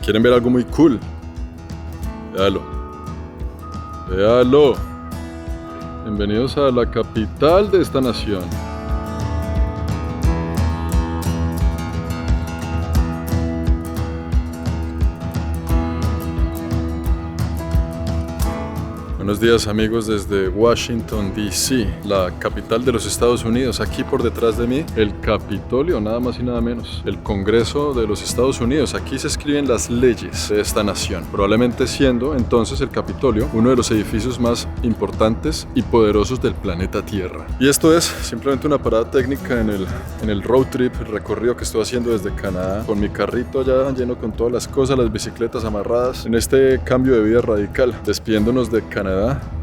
¿Quieren ver algo muy cool? Véalo. Véalo. Bienvenidos a la capital de esta nación. Buenos días amigos desde Washington, D.C., la capital de los Estados Unidos. Aquí por detrás de mí, el Capitolio, nada más y nada menos. El Congreso de los Estados Unidos. Aquí se escriben las leyes de esta nación. Probablemente siendo entonces el Capitolio uno de los edificios más importantes y poderosos del planeta Tierra. Y esto es simplemente una parada técnica en el road trip, el recorrido que estoy haciendo desde Canadá, con mi carrito allá lleno con todas las cosas, las bicicletas amarradas, en este cambio de vida radical, despidiéndonos de Canadá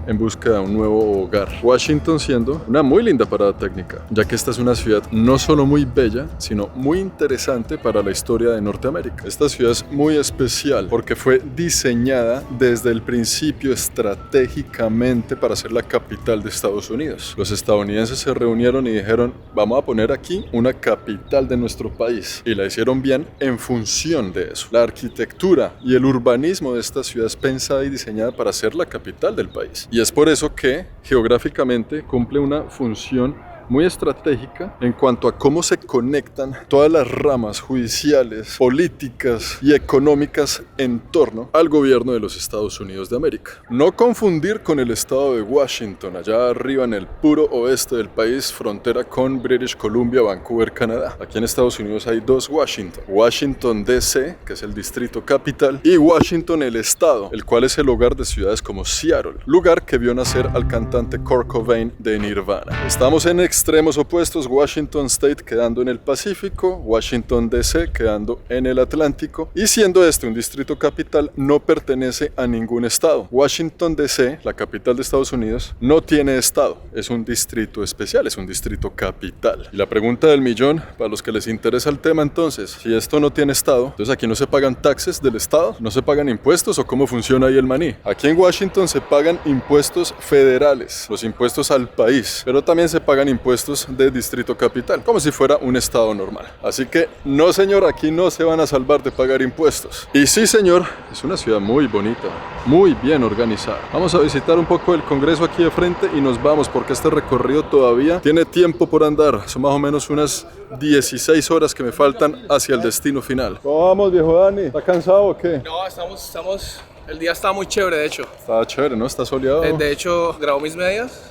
en busca de un nuevo hogar. Washington siendo una muy linda parada técnica, ya que esta es una ciudad no solo muy bella, sino muy interesante para la historia de Norteamérica. Esta ciudad es muy especial porque fue diseñada desde el principio estratégicamente para ser la capital de Estados Unidos. Los estadounidenses se reunieron y dijeron, vamos a poner aquí una capital de nuestro país, y la hicieron bien en función de eso. La arquitectura y el urbanismo de esta ciudad es pensada y diseñada para ser la capital del país. Y es por eso que geográficamente cumple una función muy estratégica en cuanto a cómo se conectan todas las ramas judiciales, políticas y económicas en torno al gobierno de los Estados Unidos de América. No confundir con el estado de Washington, allá arriba en el puro oeste del país, frontera con British Columbia, Vancouver, Canadá. Aquí en Estados Unidos hay dos Washington. Washington D.C., que es el distrito capital, y Washington el estado, el cual es el hogar de ciudades como Seattle, lugar que vio nacer al cantante Kurt Cobain de Nirvana. Estamos en extremos opuestos, Washington State quedando en el Pacífico, Washington D.C. quedando en el Atlántico, y siendo este un distrito capital, no pertenece a ningún estado. Washington D.C., la capital de Estados Unidos, no tiene estado, es un distrito especial, es un distrito capital. Y la pregunta del millón, para los que les interesa el tema entonces, si esto no tiene estado, entonces aquí no se pagan taxes del estado, no se pagan impuestos, o cómo funciona ahí el maní. Aquí en Washington se pagan impuestos federales, los impuestos al país, pero también se pagan impuestos de distrito capital, como si fuera un estado normal. Así que no señor, aquí no se van a salvar de pagar impuestos. Y sí señor, es una ciudad muy bonita, muy bien organizada. Vamos a visitar un poco el Congreso aquí de frente y nos vamos, porque este recorrido todavía tiene tiempo por andar. Son más o menos unas 16 horas que me faltan hacia el destino final. ¿Cómo vamos, viejo Dani? ¿Está cansado o qué? No, estamos... El día está muy chévere, de hecho. Está chévere, ¿no? Está soleado. De hecho, grabó mis medias.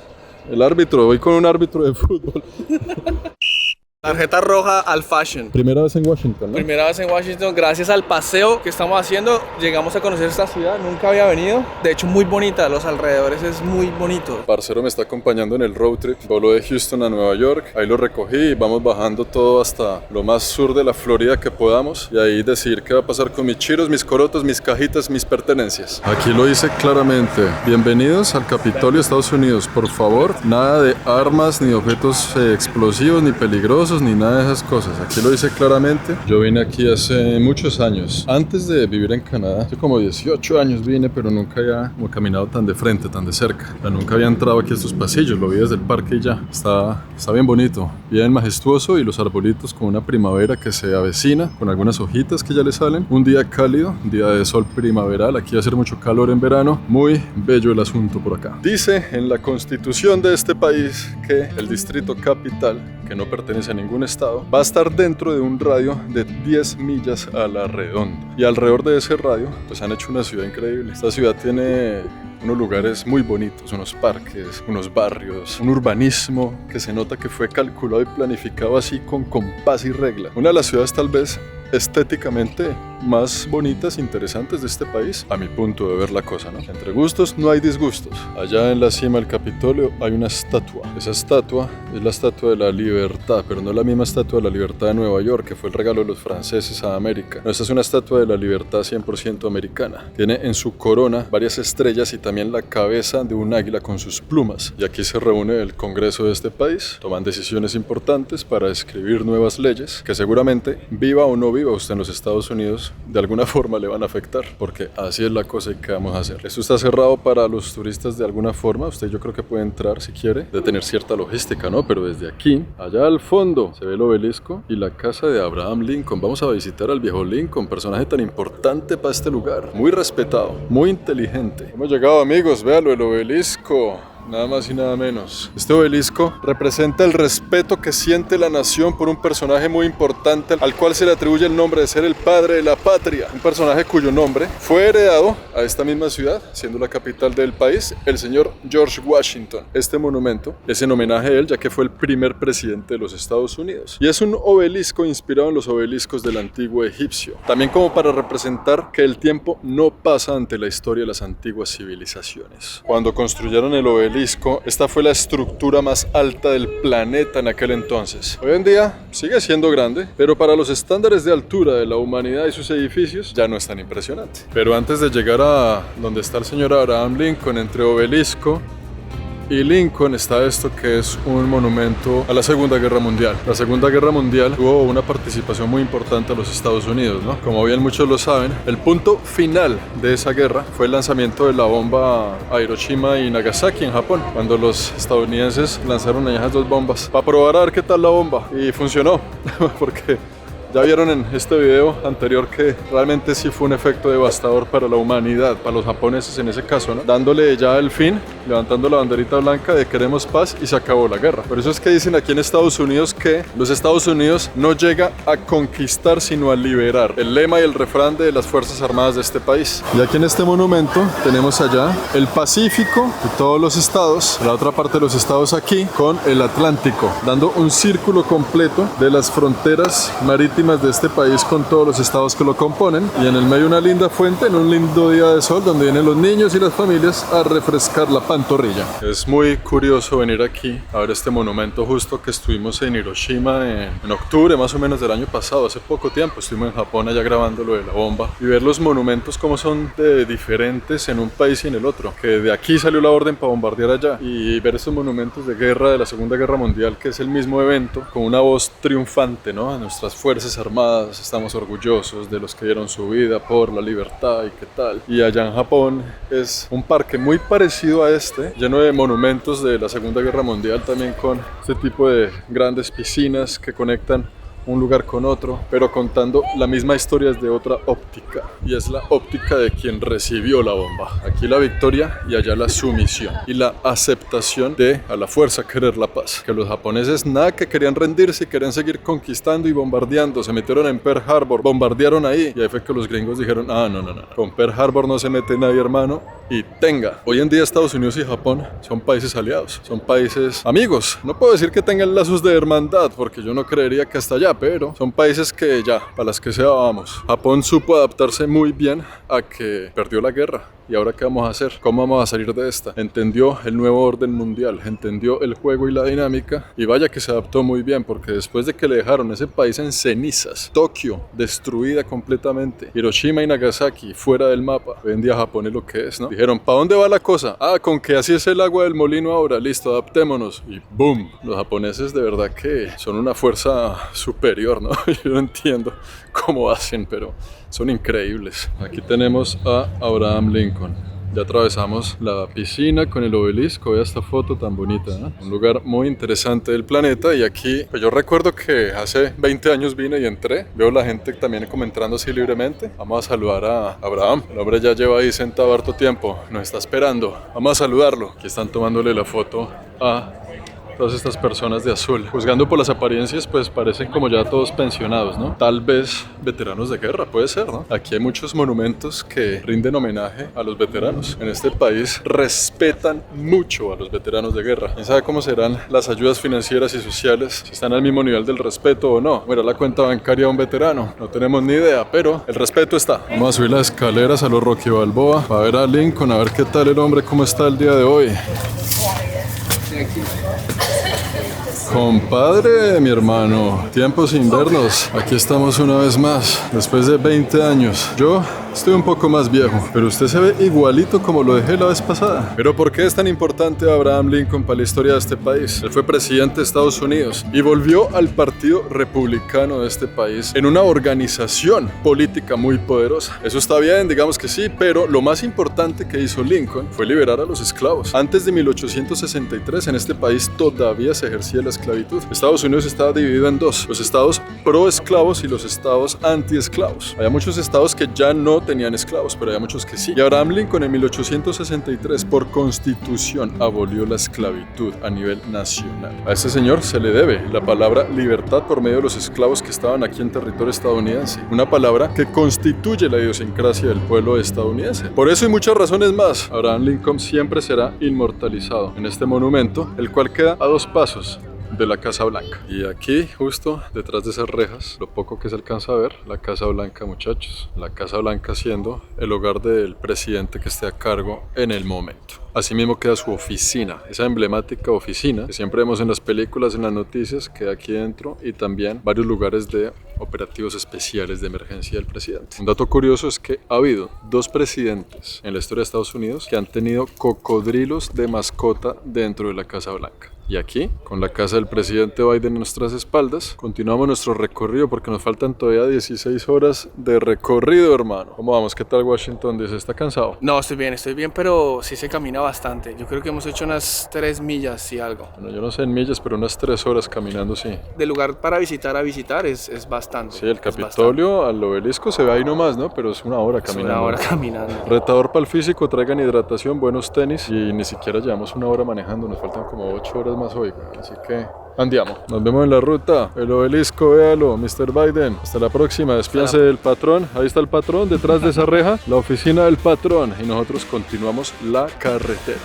El árbitro, voy con un árbitro de fútbol. Tarjeta roja al fashion. Primera vez en Washington, ¿no? Primera vez en Washington, gracias al paseo que estamos haciendo, llegamos a conocer esta ciudad, nunca había venido. De hecho, muy bonita, los alrededores es muy bonito. El parcero me está acompañando en el road trip, voló de Houston a Nueva York, ahí lo recogí y vamos bajando todo hasta lo más sur de la Florida que podamos, y ahí decidir qué va a pasar con mis chiros, mis corotos, mis cajitas, mis pertenencias. Aquí lo dice claramente, bienvenidos al Capitolio de Estados Unidos, por favor, nada de armas, ni objetos explosivos, ni peligrosos, ni nada de esas cosas. Aquí lo dice claramente. Yo vine aquí hace muchos años, antes de vivir en Canadá, hace como 18 años vine, pero nunca había como caminado tan de frente, tan de cerca. O sea, nunca había entrado aquí a estos pasillos, lo vi desde el parque y ya. Está bien bonito, bien majestuoso, y los arbolitos con una primavera que se avecina, con algunas hojitas que ya le salen. Un día cálido, un día de sol primaveral, aquí va a hacer mucho calor en verano. Muy bello el asunto por acá. Dice en la constitución de este país que el distrito capital, que no pertenece a ningún estado, va a estar dentro de un radio de 10 millas a la redonda. Y alrededor de ese radio, pues han hecho una ciudad increíble. Esta ciudad tiene unos lugares muy bonitos, unos parques, unos barrios, un urbanismo que se nota que fue calculado y planificado así con compás y regla. Una de las ciudades tal vez estéticamente más bonitas, interesantes de este país, a mi punto de ver la cosa, ¿no? Entre gustos no hay disgustos. Allá en la cima del Capitolio hay una estatua. Esa estatua es la Estatua de la Libertad, pero no es la misma Estatua de la Libertad de Nueva York, que fue el regalo de los franceses a América. No, esta es una Estatua de la Libertad 100% americana. Tiene en su corona varias estrellas y también la cabeza de un águila con sus plumas. Y aquí se reúne el Congreso de este país, toman decisiones importantes para escribir nuevas leyes, que seguramente, viva o no viva, viva usted en los Estados Unidos, de alguna forma le van a afectar, porque así es la cosa que vamos a hacer. Esto está cerrado para los turistas de alguna forma. Usted yo creo que puede entrar si quiere, de tener cierta logística, ¿no? Pero desde aquí, allá al fondo, se ve el obelisco y la casa de Abraham Lincoln. Vamos a visitar al viejo Lincoln, personaje tan importante para este lugar, muy respetado, muy inteligente. Hemos llegado, amigos, véalo, el obelisco. Nada más y nada menos. Este obelisco representa el respeto que siente la nación por un personaje muy importante al cual se le atribuye el nombre de ser el padre de la patria. Un personaje cuyo nombre fue heredado a esta misma ciudad, siendo la capital del país, el señor George Washington. Este monumento es en homenaje a él, ya que fue el primer presidente de los Estados Unidos. Y es un obelisco inspirado en los obeliscos del antiguo egipcio. También como para representar que el tiempo no pasa ante la historia de las antiguas civilizaciones. Cuando construyeron el obelisco, esta fue la estructura más alta del planeta en aquel entonces. Hoy en día sigue siendo grande, pero para los estándares de altura de la humanidad y sus edificios ya no es tan impresionante. Pero antes de llegar a donde está el señor Abraham Lincoln, entre obelisco y Lincoln, está esto que es un monumento a la Segunda Guerra Mundial. La Segunda Guerra Mundial tuvo una participación muy importante a los Estados Unidos, ¿no? Como bien muchos lo saben, el punto final de esa guerra fue el lanzamiento de la bomba a Hiroshima y Nagasaki en Japón, cuando los estadounidenses lanzaron esas dos bombas para probar a ver qué tal la bomba, y funcionó, porque ya vieron en este video anterior que realmente sí fue un efecto devastador para la humanidad, para los japoneses en ese caso, ¿no? Dándole ya el fin, levantando la banderita blanca de queremos paz y se acabó la guerra. Por eso es que dicen aquí en Estados Unidos que los Estados Unidos no llega a conquistar sino a liberar. El lema y el refrán de las Fuerzas Armadas de este país. Y aquí en este monumento tenemos allá el Pacífico y todos los estados, la otra parte de los estados aquí con el Atlántico, dando un círculo completo de las fronteras marítimas de este país con todos los estados que lo componen, y en el medio una linda fuente en un lindo día de sol donde vienen los niños y las familias a refrescar la pantorrilla. Es muy curioso venir aquí a ver este monumento justo que estuvimos en Hiroshima en octubre más o menos del año pasado, hace poco tiempo estuvimos en Japón allá grabando lo de la bomba, y ver los monumentos como son de diferentes en un país y en el otro, que de aquí salió la orden para bombardear allá, y ver estos monumentos de guerra de la Segunda Guerra Mundial, que es el mismo evento con una voz triunfante, ¿no? De nuestras fuerzas armadas, estamos orgullosos de los que dieron su vida por la libertad y qué tal. Y allá en Japón es un parque muy parecido a este, lleno de monumentos de la Segunda Guerra Mundial, también con este tipo de grandes piscinas que conectan un lugar con otro, pero contando la misma historia desde otra óptica, y es la óptica de quien recibió la bomba. Aquí la victoria y allá la sumisión y la aceptación de a la fuerza querer la paz, que los japoneses nada que querían rendirse y querían seguir conquistando y bombardeando. Se metieron en Pearl Harbor, bombardearon ahí, y ahí fue que los gringos dijeron no, con Pearl Harbor no se mete nadie, hermano, y tenga. Hoy en día Estados Unidos y Japón son países aliados, son países amigos. No puedo decir que tengan lazos de hermandad, porque yo no creería que hasta allá, pero son países que ya, para las que sea, vamos. Japón supo adaptarse muy bien a que perdió la guerra. ¿Y ahora qué vamos a hacer? ¿Cómo vamos a salir de esta? Entendió el nuevo orden mundial, entendió el juego y la dinámica, y vaya que se adaptó muy bien, porque después de que le dejaron ese país en cenizas, Tokio destruida completamente, Hiroshima y Nagasaki fuera del mapa, hoy en día Japón es lo que es, ¿no? Dijeron, ¿para dónde va la cosa? Con que así es el agua del molino ahora, listo, adaptémonos, y ¡boom! Los japoneses de verdad que son una fuerza superior, ¿no? Yo no entiendo cómo hacen, pero son increíbles. Aquí tenemos a Abraham Lincoln. Ya atravesamos la piscina con el obelisco. Vea esta foto tan bonita, ¿eh? Un lugar muy interesante del planeta. Y aquí, pues yo recuerdo que hace 20 años vine y entré. Veo la gente también como entrando así libremente. Vamos a saludar a Abraham. El hombre ya lleva ahí sentado harto tiempo. Nos está esperando. Vamos a saludarlo. Aquí están tomándole la foto a todas estas personas de azul. Juzgando por las apariencias, pues parecen como ya todos pensionados, ¿no? Tal vez veteranos de guerra, puede ser, ¿no? Aquí hay muchos monumentos que rinden homenaje a los veteranos. En este país respetan mucho a los veteranos de guerra. ¿Quién sabe cómo serán las ayudas financieras y sociales? Si están al mismo nivel del respeto o no. Mira la cuenta bancaria de un veterano. No tenemos ni idea, pero el respeto está. Vamos a subir las escaleras a los Rocky Balboa para ver a Lincoln, a ver qué tal el hombre, cómo está el día de hoy. Compadre, mi hermano, tiempos sin vernos. Aquí estamos una vez más, después de 20 años. Yo Estoy un poco más viejo, pero usted se ve igualito como lo dejé la vez pasada. Pero ¿por qué es tan importante Abraham Lincoln para la historia de este país? Él fue presidente de Estados Unidos y volvió al Partido Republicano de este país en una organización política muy poderosa. Eso está bien, digamos que sí, pero lo más importante que hizo Lincoln fue liberar a los esclavos. Antes de 1863 en este país todavía se ejercía la esclavitud. Estados Unidos estaba dividido en dos: los estados pro esclavos y los estados anti esclavos. Había muchos estados que ya no tenían esclavos, pero había muchos que sí. Y Abraham Lincoln en 1863 por constitución abolió la esclavitud a nivel nacional. A este señor se le debe la palabra libertad por medio de los esclavos que estaban aquí en territorio estadounidense, una palabra que constituye la idiosincrasia del pueblo estadounidense. Por eso y muchas razones más, Abraham Lincoln siempre será inmortalizado en este monumento, el cual queda a 2 pasos de la Casa Blanca. Y aquí, justo detrás de esas rejas, lo poco que se alcanza a ver, la Casa Blanca, muchachos. La Casa Blanca siendo el hogar del presidente que esté a cargo en el momento. Asimismo queda su oficina, esa emblemática oficina que siempre vemos en las películas, en las noticias, queda aquí dentro, y también varios lugares de operativos especiales de emergencia del presidente. Un dato curioso es que ha habido 2 presidentes en la historia de Estados Unidos que han tenido cocodrilos de mascota dentro de la Casa Blanca. Y aquí, con la casa del presidente Biden en nuestras espaldas, continuamos nuestro recorrido porque nos faltan todavía 16 horas de recorrido, hermano. ¿Cómo vamos? ¿Qué tal Washington DC? ¿Está cansado? No, estoy bien, pero sí se camina bastante. Yo creo que hemos hecho unas 3 millas y algo. Bueno, yo no sé en millas, pero unas 3 horas caminando, sí. De lugar para visitar a visitar es bastante. Sí, el Capitolio al obelisco se ve ahí nomás, ¿no? Pero es 1 hora caminando. Es 1 hora caminando. Retador para el físico, traigan hidratación, buenos tenis, y ni siquiera llevamos 1 hora manejando, nos faltan como 8 horas más hoy, así que andiamo. Nos vemos en la ruta. El obelisco, véalo, Mr. Biden. Hasta la próxima. Despídanse del patrón. Ahí está el patrón, detrás de esa reja, la oficina del patrón. Y nosotros continuamos la carretera.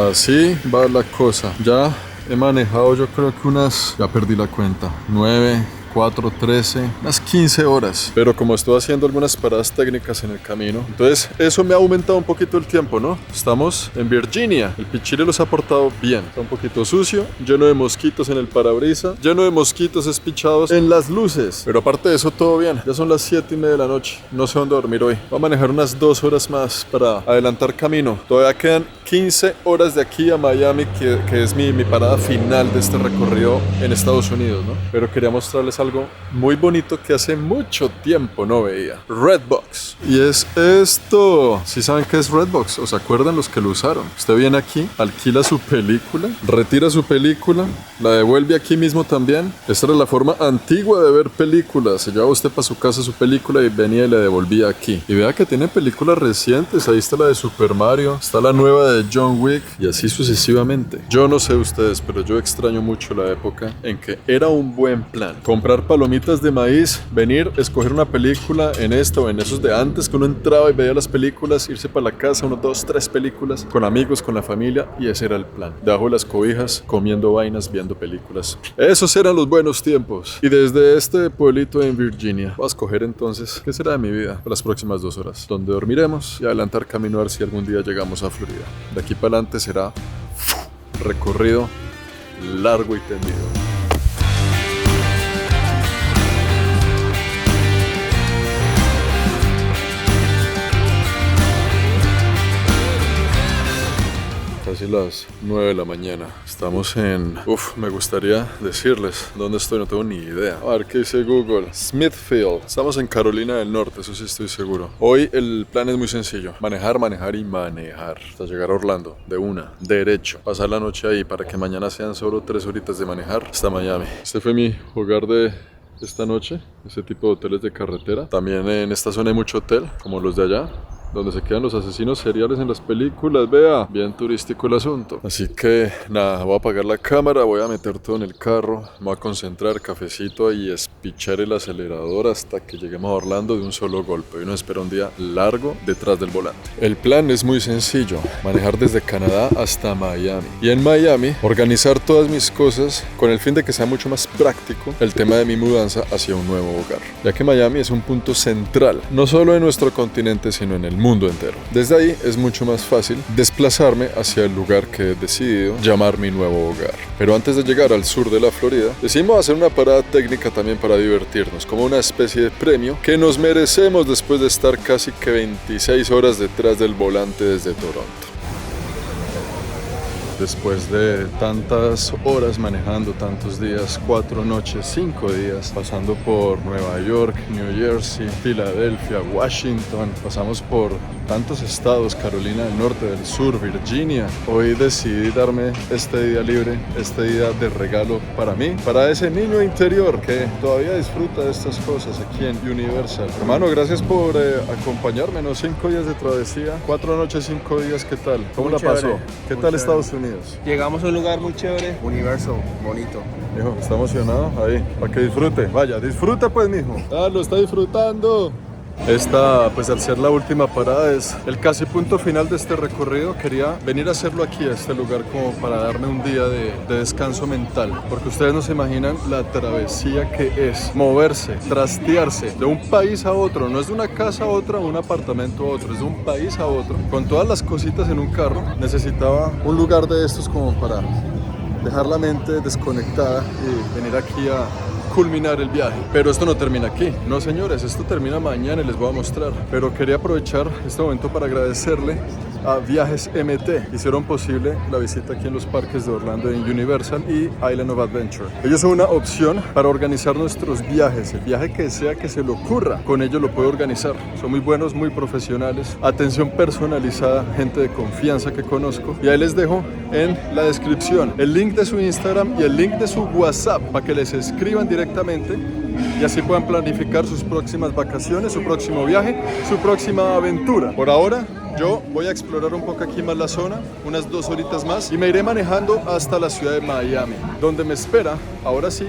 Así va la cosa. Ya he manejado, yo creo que ya perdí la cuenta, 9, 4, 13, unas 15 horas. Pero como estoy haciendo algunas paradas técnicas en el camino, entonces eso me ha aumentado un poquito el tiempo, ¿no? Estamos en Virginia. El pichile los ha portado bien. Está un poquito sucio, lleno de mosquitos en el parabrisas, lleno de mosquitos espichados en las luces. Pero aparte de eso, todo bien. Ya son las 7:30 de la noche. No sé dónde dormir hoy. Voy a manejar unas 2 horas más para adelantar camino. Todavía quedan 15 horas de aquí a Miami, que es mi parada final de este recorrido en Estados Unidos, ¿no? Pero quería mostrarles algo muy bonito que hace mucho tiempo no veía. Redbox. Y es esto. ¿Sí saben qué es Redbox? ¿O se acuerdan los que lo usaron? Usted viene aquí, alquila su película, retira su película, la devuelve aquí mismo también. Esta era la forma antigua de ver películas. Se llevaba usted para su casa su película y venía y la devolvía aquí. Y vea que tiene películas recientes. Ahí está la de Super Mario, está la nueva de John Wick y así sucesivamente. Yo no sé ustedes, pero yo extraño mucho la época en que era un buen plan comprar palomitas de maíz, venir, escoger una película en esta o en esos de antes, que uno entraba y veía las películas, irse para la casa, 1, 2, 3 películas, con amigos, con la familia, y ese era el plan. Debajo de las cobijas, comiendo vainas, viendo películas. Esos eran los buenos tiempos. Y desde este pueblito en Virginia, voy a escoger entonces qué será de mi vida por las próximas 2 horas, donde dormiremos y adelantar camino a ver si algún día llegamos a Florida. De aquí para adelante será recorrido largo y tendido. Casi las 9 de la mañana. Estamos en... me gustaría decirles dónde estoy, no tengo ni idea. A ver qué dice Google. Smithfield. Estamos en Carolina del Norte, eso sí estoy seguro. Hoy el plan es muy sencillo. Manejar, manejar y manejar. Hasta llegar a Orlando, de una, derecho. Pasar la noche ahí para que mañana sean solo 3 horitas de manejar hasta Miami. Este fue mi hogar de esta noche. Ese tipo de hoteles de carretera. También en esta zona hay mucho hotel, como los de allá, donde se quedan los asesinos seriales en las películas, vea, bien turístico el asunto. Así que nada, voy a apagar la cámara, voy a meter todo en el carro, me voy a concentrar, cafecito y espichar el acelerador hasta que lleguemos a Orlando de un solo golpe. Hoy nos espera un día largo detrás del volante. El plan es muy sencillo, manejar desde Canadá hasta Miami. Y en Miami, organizar todas mis cosas con el fin de que sea mucho más práctico el tema de mi mudanza hacia un nuevo hogar. Ya que Miami es un punto central, no solo en nuestro continente, sino en el mundo. mundo entero. Desde ahí es mucho más fácil desplazarme hacia el lugar que he decidido llamar mi nuevo hogar. Pero antes de llegar al sur de la Florida, decidimos hacer una parada técnica también para divertirnos, como una especie de premio que nos merecemos después de estar casi que 26 horas detrás del volante desde Toronto. Después de tantas horas manejando, tantos días, 4 noches, 5 días, pasando por Nueva York, New Jersey, Filadelfia, Washington, pasamos por tantos estados, Carolina del Norte, del Sur, Virginia. Hoy decidí darme este día libre, este día de regalo para mí, para ese niño interior que todavía disfruta de estas cosas aquí en Universal. Hermano, gracias por acompañarme, ¿no? 5 días de travesía, 4 noches, 5 días, ¿qué tal? ¿Cómo la pasó? ¿Qué tal Estados Unidos? Llegamos a un lugar muy chévere. Universal, bonito. Mijo, ¿está emocionado? Ahí, para que disfrute. Vaya, disfruta pues, mijo. Ah, lo está disfrutando. Esta, pues al ser la última parada, es el casi punto final de este recorrido. Quería venir a hacerlo aquí, a este lugar, como para darme un día de descanso mental. Porque ustedes no se imaginan la travesía que es moverse, trastearse de un país a otro. No es de una casa a otra, un apartamento a otro, es de un país a otro. Con todas las cositas en un carro, necesitaba un lugar de estos como para dejar la mente desconectada y venir aquí a culminar el viaje. Pero esto no termina aquí, no señores, esto termina mañana y les voy a mostrar. Pero quería aprovechar este momento para agradecerle a Viajes MT. Hicieron posible la visita aquí en los parques de Orlando en Universal y Island of Adventure. Ellos son una opción para organizar nuestros viajes, el viaje que sea que se le ocurra, con ellos lo puedo organizar. Son muy buenos, muy profesionales, atención personalizada, gente de confianza que conozco. Y ahí les dejo en la descripción el link de su Instagram y el link de su WhatsApp para que les escriban directamente y así puedan planificar sus próximas vacaciones, su próximo viaje, su próxima aventura. Por ahora, yo voy a explorar un poco aquí más la zona, unas 2 horitas más, y me iré manejando hasta la ciudad de Miami, donde me espera, ahora sí,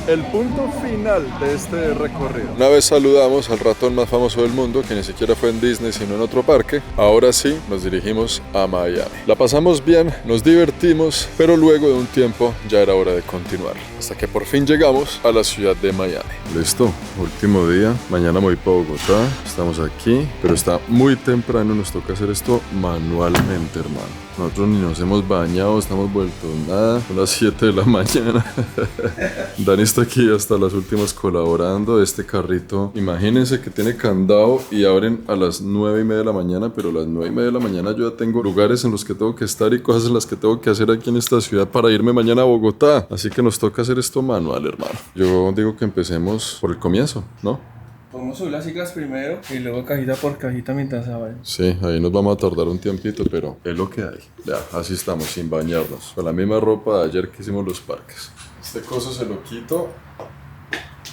el punto final de este recorrido. Una vez saludamos al ratón más famoso del mundo, que ni siquiera fue en Disney sino en otro parque, ahora sí nos dirigimos a Miami. La pasamos bien, nos divertimos, pero luego de un tiempo ya era hora de continuar, hasta que por fin llegamos a la ciudad de Miami. Listo, último día, mañana me voy para Bogotá, estamos aquí, pero está muy temprano, nos toca hacer esto manualmente, hermano. Nosotros ni nos hemos bañado, estamos vueltos nada, son las 7 de la mañana. Dani está aquí hasta las últimas colaborando. Este carrito, imagínense que tiene candado y abren a las 9:30 de la mañana, pero a las 9:30 de la mañana yo ya tengo lugares en los que tengo que estar y cosas en las que tengo que hacer aquí en esta ciudad para irme mañana a Bogotá. Así que nos toca hacer esto manual, hermano. Yo digo que empecemos por el comienzo, ¿no? Podemos subir las ciclas primero y luego cajita por cajita mientras saben. Sí, ahí nos vamos a tardar un tiempito, pero es lo que hay. Ya, así estamos, sin bañarnos. Con la misma ropa de ayer que hicimos los parques. Este coso se lo quito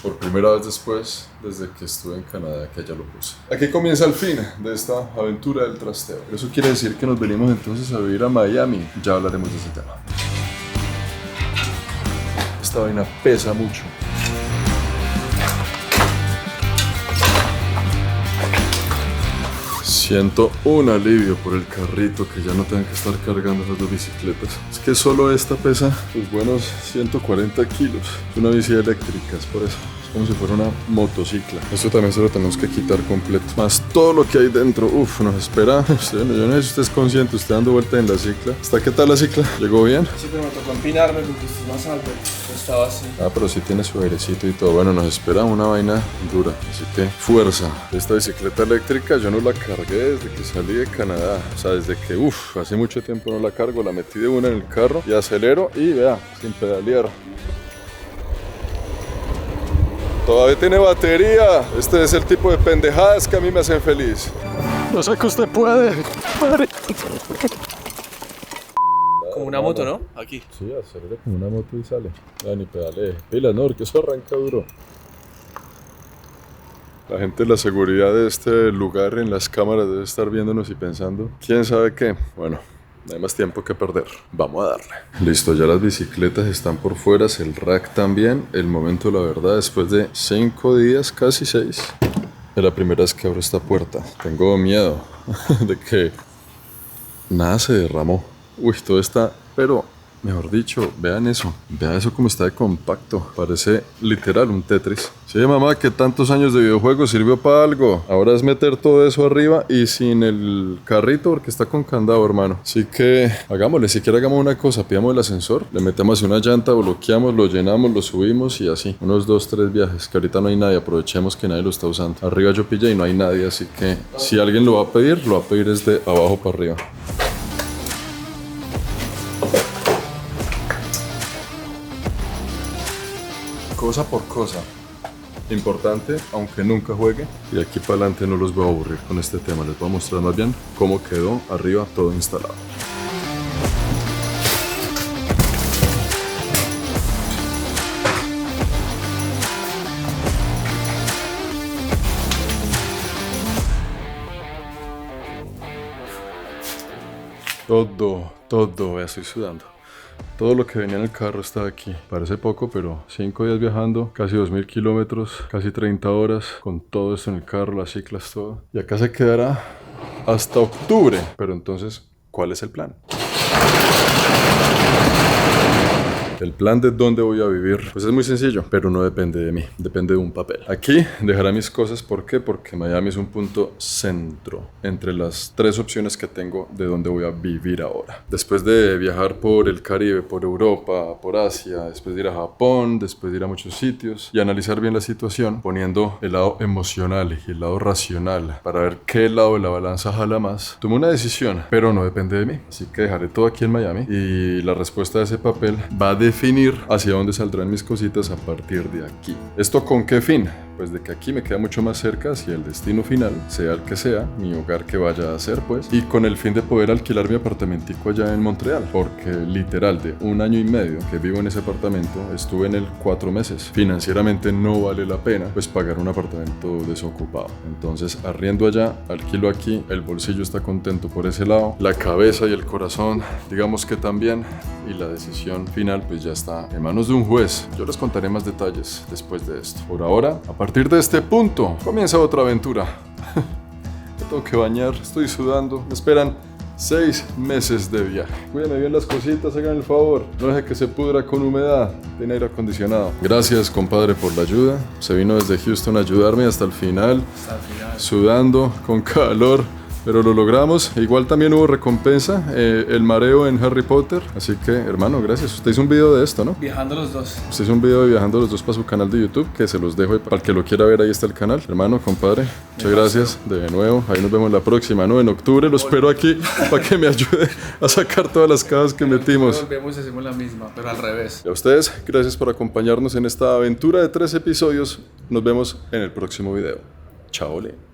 por primera vez después, desde que estuve en Canadá, que allá lo puse. Aquí comienza el fin de esta aventura del trasteo. Eso quiere decir que nos venimos entonces a vivir a Miami. Ya hablaremos de ese tema. Esta vaina pesa mucho. Siento un alivio por el carrito, que ya no tengan que estar cargando esas 2 bicicletas. Es que solo esta pesa pues buenos 140 kilos. Es una bici eléctrica, es por eso. Es como si fuera una motocicla. Esto también se lo tenemos que quitar completo. Más todo lo que hay dentro. Uf, nos espera. Yo no sé si usted es consciente, usted dando vueltas en la cicla. ¿Está qué tal la cicla? ¿Llegó bien? Sí, pero me tocó empinarme porque estoy más alto. Estaba así. Ah, pero sí tiene su airecito y todo. Bueno, nos espera una vaina dura, así que fuerza. Esta bicicleta eléctrica yo no la cargué desde que salí de Canadá. O sea, desde que, hace mucho tiempo no la cargo. La metí de una en el carro y acelero y vea, sin pedalear. Todavía tiene batería. Este es el tipo de pendejadas que a mí me hacen feliz. No sé que usted puede. Como una moto, ¿no? Aquí. Sí, acelera como una moto y sale. Ya ni pedale. Pila, no, que eso arranca duro. La gente de la seguridad de este lugar en las cámaras debe estar viéndonos y pensando, ¿quién sabe qué? Bueno, no hay más tiempo que perder. Vamos a darle. Listo, ya las bicicletas están por fuera, el rack también. El momento de la verdad, después de 5 días, casi 6, es la primera vez que abro esta puerta. Tengo miedo de que nada se derramó. Uy, todo está, pero Mejor dicho, vean eso como está de compacto. Parece literal un Tetris. Sí, mamá, que tantos años de videojuegos sirvió para algo. Ahora es meter todo eso arriba y sin el carrito porque está con candado, hermano. Así que hagámosle, siquiera hagamos una cosa, pidamos el ascensor, le metemos una llanta, bloqueamos, lo llenamos, lo subimos y así. Unos 2, 3 viajes, que ahorita no hay nadie, aprovechemos que nadie lo está usando. Arriba yo pillé y no hay nadie, así que si alguien lo va a pedir desde abajo para arriba. Cosa por cosa. Importante, aunque nunca juegue. Y de aquí para adelante no los voy a aburrir con este tema. Les voy a mostrar más bien cómo quedó arriba todo instalado. Todo, ya estoy sudando. Todo lo que venía en el carro está aquí. Parece poco, pero 5 días viajando, casi 2000 kilómetros, casi 30 horas, con todo esto en el carro, las ciclas, todo. Y acá se quedará hasta octubre. Pero entonces, ¿cuál es el plan? El plan de dónde voy a vivir, pues es muy sencillo, pero no depende de mí, depende de un papel. Aquí dejaré mis cosas, ¿por qué? Porque Miami es un punto centro entre las 3 opciones que tengo de dónde voy a vivir ahora. Después de viajar por el Caribe, por Europa, por Asia, después de ir a Japón, después de ir a muchos sitios y analizar bien la situación, poniendo el lado emocional y el lado racional para ver qué lado de la balanza jala más, tomé una decisión, pero no depende de mí. Así que dejaré todo aquí en Miami y la respuesta de ese papel va a definir hacia dónde saldrán mis cositas a partir de aquí. ¿Esto con qué fin? Pues de que aquí me queda mucho más cerca hacia el destino final, sea el que sea, mi hogar que vaya a ser pues, y con el fin de poder alquilar mi apartamentico allá en Montreal, porque literal de 1 año y medio que vivo en ese apartamento, estuve en él 4 meses. Financieramente no vale la pena pues pagar un apartamento desocupado. Entonces arriendo allá, alquilo aquí, el bolsillo está contento por ese lado, la cabeza y el corazón digamos que también, y la decisión final pues ya está en manos de un juez. Yo les contaré más detalles después de esto. Por ahora, a partir de este punto, comienza otra aventura. Me tengo que bañar, estoy sudando. Me esperan 6 meses de viaje. Cuídenme bien las cositas, hagan el favor. No deje que se pudra con humedad. Tiene aire acondicionado. Gracias, compadre, por la ayuda. Se vino desde Houston a ayudarme hasta el final. Sudando, con calor. Pero lo logramos. Igual también hubo recompensa, el mareo en Harry Potter. Así que, hermano, gracias. Usted hizo un video de esto, ¿no? Viajando los dos. Usted hizo un video de Viajando los dos para su canal de YouTube, que se los dejo para el que lo quiera ver. Ahí está el canal. Hermano, compadre, muchas gracias de nuevo. Ahí nos vemos la próxima, ¿no? En octubre lo espero aquí para que me ayude a sacar todas las cajas que metimos. Nos vemos y hacemos la misma, pero al revés. Y a ustedes, gracias por acompañarnos en esta aventura de 3 episodios. Nos vemos en el próximo video. Chao, le.